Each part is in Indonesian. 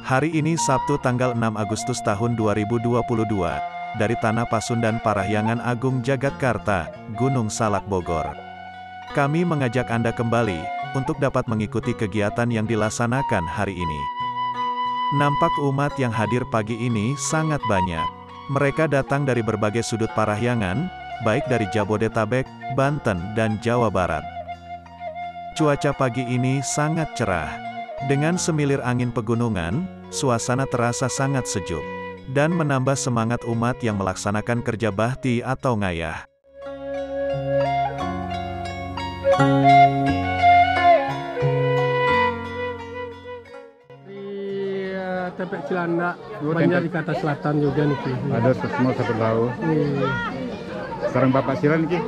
Hari ini Sabtu tanggal 6 Agustus tahun 2022, dari Tanah Pasundan Parahyangan Agung Jagatkarta, Gunung Salak Bogor. Kami mengajak Anda kembali, untuk dapat mengikuti kegiatan yang dilaksanakan hari ini. Nampak umat yang hadir pagi ini sangat banyak. Mereka datang dari berbagai sudut Parahyangan, baik dari Jabodetabek, Banten, dan Jawa Barat. Cuaca pagi ini sangat cerah. Dengan semilir angin pegunungan, suasana terasa sangat sejuk, dan menambah semangat umat yang melaksanakan kerja bakti atau ngayah. Tepek Cilandak, banyak di kata selatan juga nih. Ada semua satu tahu. Sekarang Bapak Siran niki.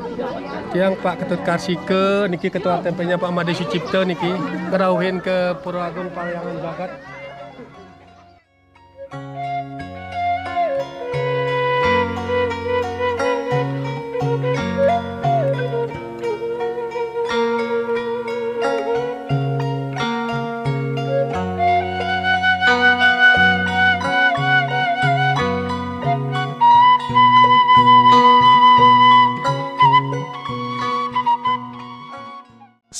Yang Pak Ketut Karsike niki ketua tempenya Pak Made Sucipto niki ngerauhin ke Pura Agung Parahyangan Jagat.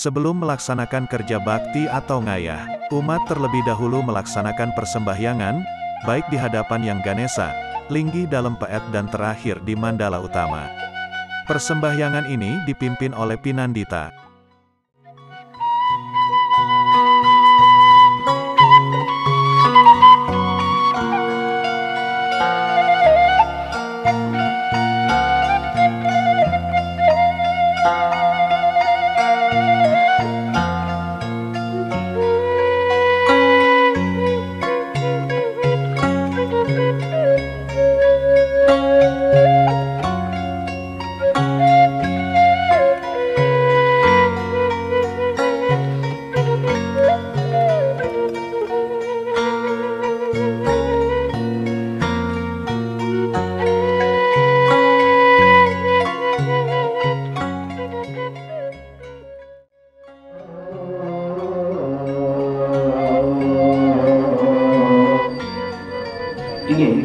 Sebelum melaksanakan kerja bakti atau ngayah, umat terlebih dahulu melaksanakan persembahyangan, baik di hadapan Yang Ganesha, Linggi Dalam Peet dan terakhir di Mandala Utama. Persembahyangan ini dipimpin oleh Pinandita.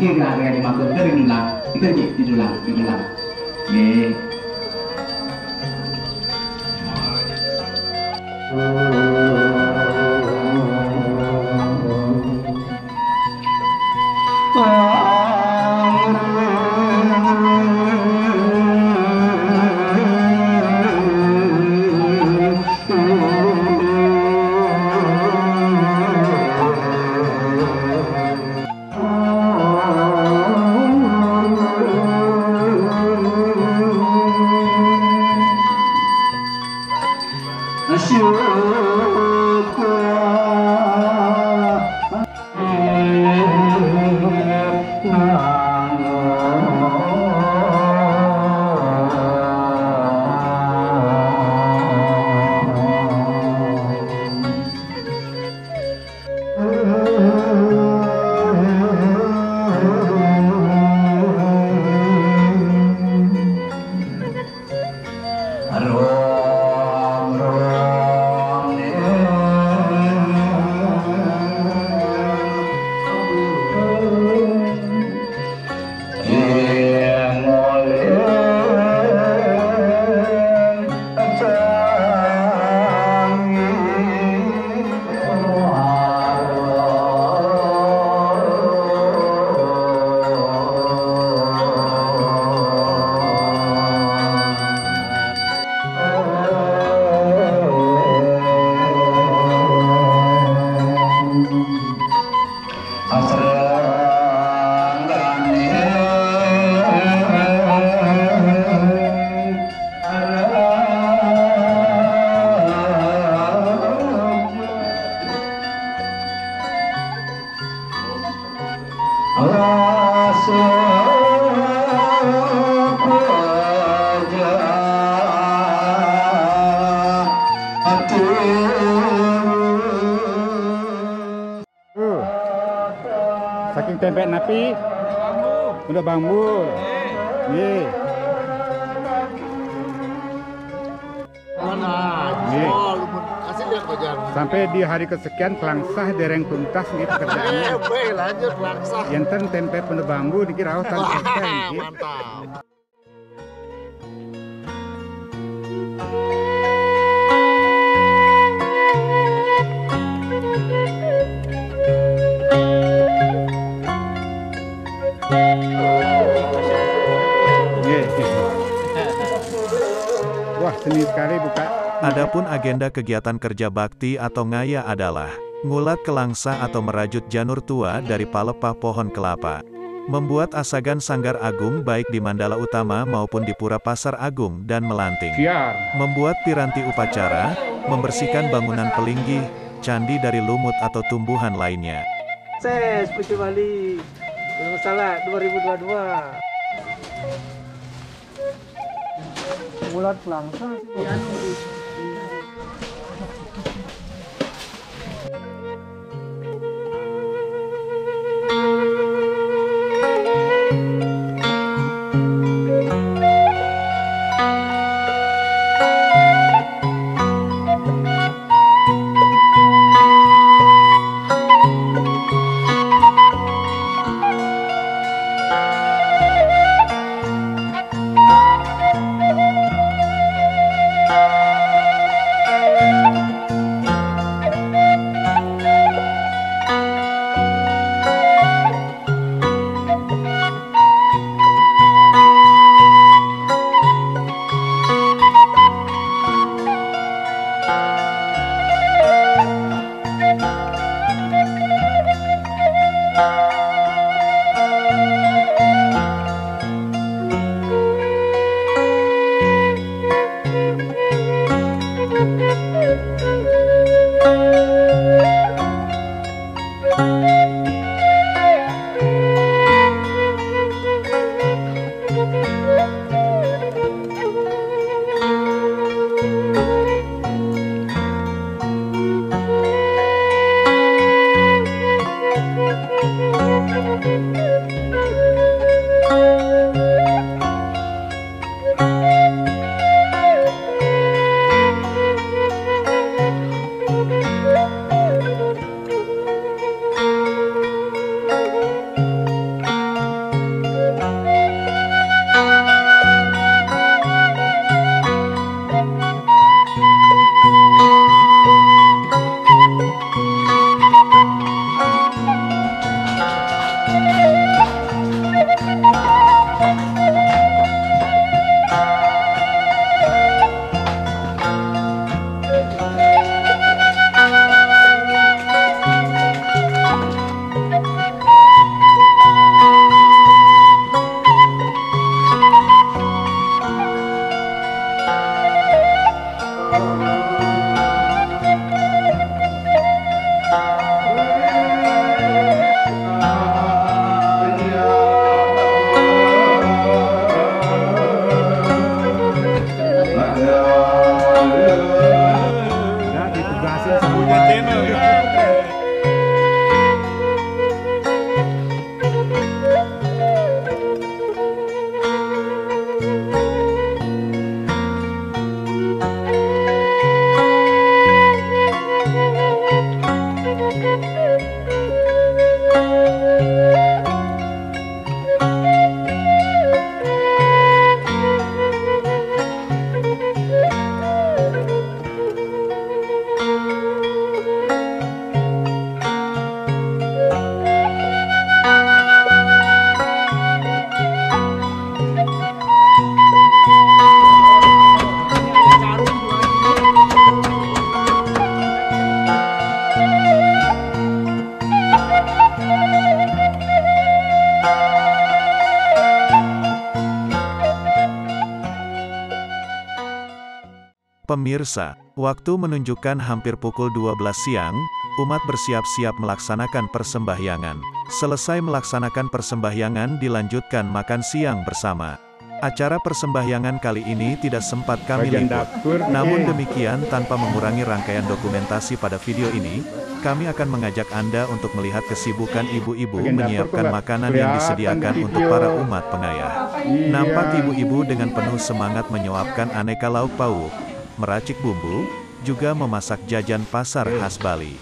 Ini nggak dimaksud dari dulang, itu aja di dulang. Saking tempe napi, udah bambu. Nih. Mana? Nih. Oh, lu kasih lihat Sampai di hari kesekian kelangsah dereng tuntas nih pekerjaannya. Lanjut langsung. Enten tempe penuh bambu dikira tan selesai niki. Mantap. Wah, seni sekali buka. Adapun agenda kegiatan kerja bakti atau ngaya adalah ngulat kelangsa atau merajut janur tua dari palepah pohon kelapa, membuat asagan Sanggar Agung baik di Mandala Utama maupun di Pura Pasar Agung dan Melanting, Siar. membuat piranti upacara, membersihkan bangunan pelinggih, candi dari lumut atau tumbuhan lainnya. Sukses Pucu Bali. Salah 2022. Bulan pelangsa sih. Pemirsa, waktu menunjukkan hampir pukul 12 siang, umat bersiap-siap melaksanakan persembahyangan. Selesai melaksanakan persembahyangan dilanjutkan makan siang bersama. Acara persembahyangan kali ini tidak sempat kami Bagian liput. dapur, Namun oke. demikian tanpa mengurangi rangkaian dokumentasi pada video ini, kami akan mengajak Anda untuk melihat kesibukan ibu-ibu Bagian dapur menyiapkan kok nggak makanan yang kelihatan disediakan di untuk video. para umat pengayah. Iya. Nampak ibu-ibu dengan penuh semangat menyuapkan aneka lauk pauk, meracik bumbu, juga memasak jajan pasar khas Bali.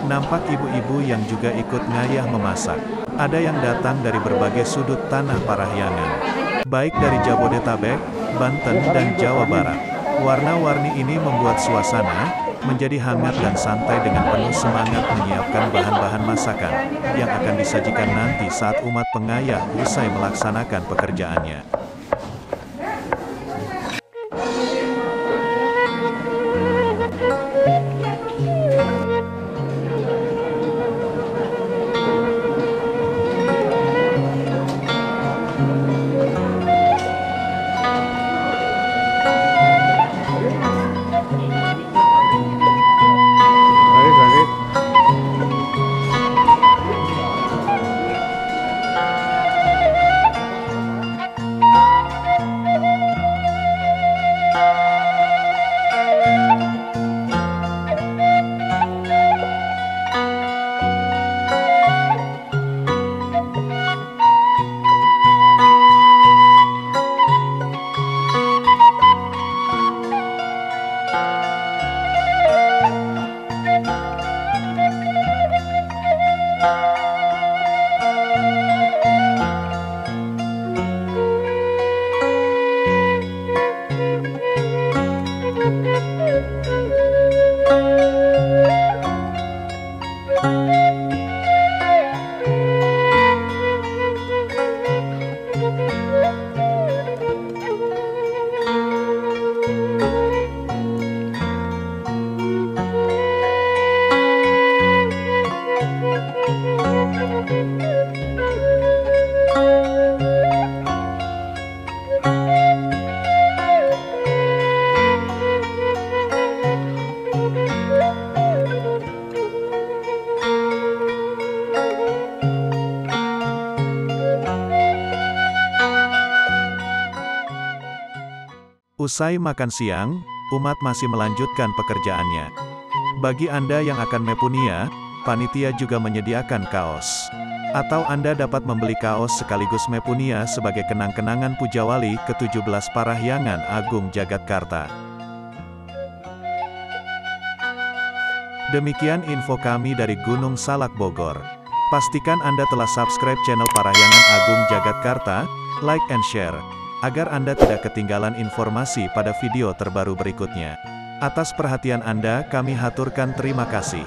Nampak ibu-ibu yang juga ikut ngayah memasak. Ada yang datang dari berbagai sudut tanah Parahyangan, baik dari Jabodetabek, Banten, dan Jawa Barat. Warna-warni ini membuat suasana menjadi hangat dan santai dengan penuh semangat menyiapkan bahan-bahan masakan yang akan disajikan nanti saat umat pengayah usai melaksanakan pekerjaannya. Usai makan siang, umat masih melanjutkan pekerjaannya. Bagi Anda yang akan mepunia, panitia juga menyediakan kaos. Atau Anda dapat membeli kaos sekaligus mepunia sebagai kenang-kenangan Pujawali ke-17 Parahyangan Agung Jagatkarta. Demikian info kami dari Gunung Salak Bogor. Pastikan Anda telah subscribe channel Parahyangan Agung Jagatkarta, like and share, agar Anda tidak ketinggalan informasi pada video terbaru berikutnya. Atas perhatian Anda kami haturkan terima kasih.